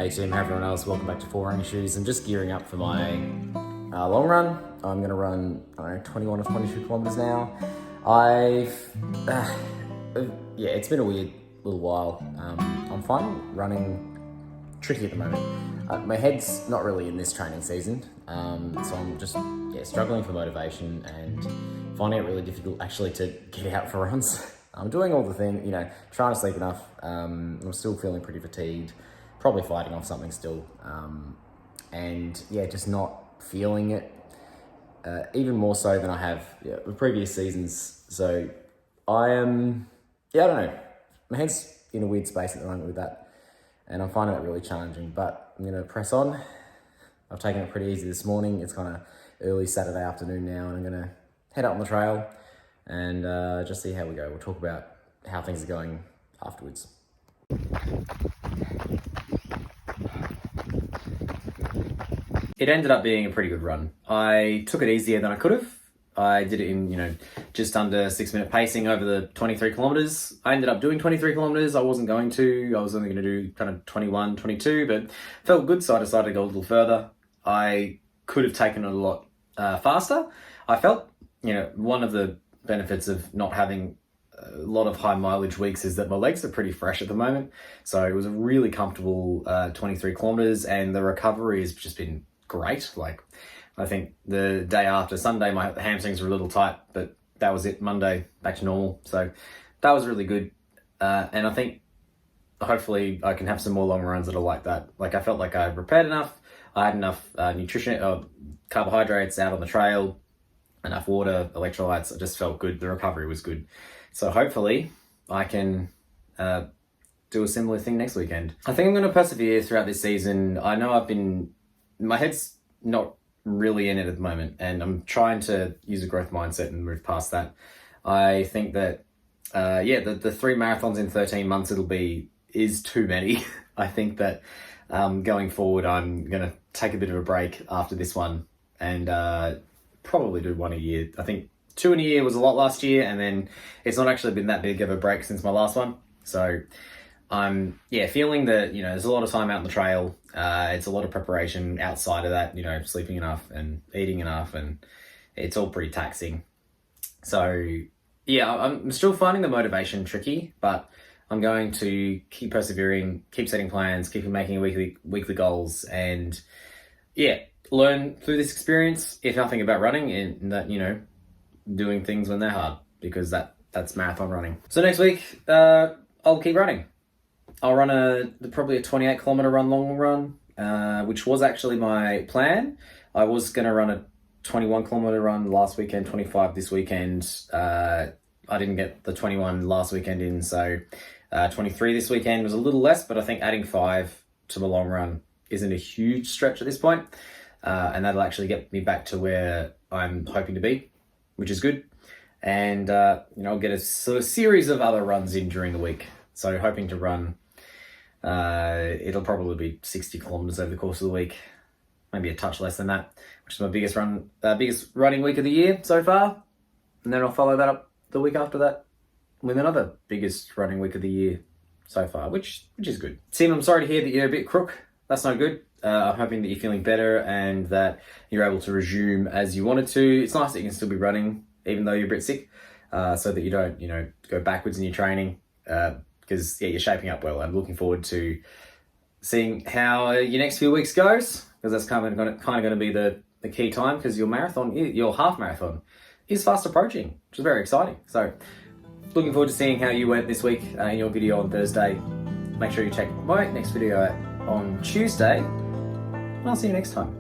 Hey team, how everyone else, welcome back to 4 Running Shoes. I'm just gearing up for my long run. I'm going to run, 21 or 22 kilometers now. Yeah, it's been a weird little while. I'm finding running tricky at the moment. My head's not really in this training season, so I'm just struggling for motivation and finding it really difficult actually to get out for runs. I'm doing all the things, trying to sleep enough. I'm still feeling pretty fatigued. Probably fighting off something still, and just not feeling it, even more so than I have the previous seasons. So I am, I don't know, my head's in a weird space at the moment with that, and I'm finding that really challenging, but I'm gonna press on. I've taken it pretty easy this morning. It's kind of early Saturday afternoon now, and I'm gonna head up on the trail and just see how we go. We'll talk about how things are going afterwards. It ended up being a pretty good run. I took it easier than I could have. I did it in, just under 6-minute pacing over the 23 kilometers. I ended up doing 23 kilometers. I wasn't going to. I was only going to do kind of 21, 22, but felt good, so I decided to go a little further. I could have taken it a lot faster. I felt, one of the benefits of not having a lot of high mileage weeks is that my legs are pretty fresh at the moment. So it was a really comfortable 23 kilometers, and the recovery has just been great. Like, I think the day after, Sunday, my hamstrings were a little tight, but that was it. Monday, back to normal. So that was really good. And I think hopefully I can have some more long runs that are like that. Like, I felt like I prepared enough. I had enough nutrition, carbohydrates out on the trail, enough water, electrolytes. I just felt good. The recovery was good. So hopefully I can do a similar thing next weekend. I think I'm going to persevere throughout this season. I know my head's not really in it at the moment, and I'm trying to use a growth mindset and move past that. I think that, the 3 marathons in 13 months is too many. I think that going forward, I'm going to take a bit of a break after this one and probably do 1 a year. I think 2 in a year was a lot last year, and then it's not actually been that big of a break since my last one. So I'm feeling that, there's a lot of time out on the trail. It's a lot of preparation outside of that, sleeping enough and eating enough, and it's all pretty taxing. So I'm still finding the motivation tricky, but I'm going to keep persevering, keep setting plans, keep making weekly goals, and learn through this experience, if nothing about running, and that, doing things when they're hard, because that's marathon running. So next week, I'll keep running. I'll run probably a 28 kilometer long run, which was actually my plan. I was going to run a 21 kilometer run last weekend, 25 this weekend. I didn't get the 21 last weekend in, so 23 this weekend was a little less, but I think adding 5 to the long run isn't a huge stretch at this point. And that'll actually get me back to where I'm hoping to be, which is good. And, I'll get a sort of series of other runs in during the week. So hoping to run, it'll probably be 60 kilometers over the course of the week, maybe a touch less than that, which is my biggest running week of the year so far. And then I'll follow that up the week after that with another biggest running week of the year so far, which is good. Tim, I'm sorry to hear that you're a bit crook. That's no good. I'm hoping that you're feeling better and that you're able to resume as you wanted to. It's nice that you can still be running, even though you're a bit sick, so that you don't, go backwards in your training. Because you're shaping up well. I'm looking forward to seeing how your next few weeks goes, because that's kind of going to be the key time, because your half marathon is fast approaching, which is very exciting. So looking forward to seeing how you went this week in your video on Thursday. Make sure you check my next video out on Tuesday, and I'll see you next time.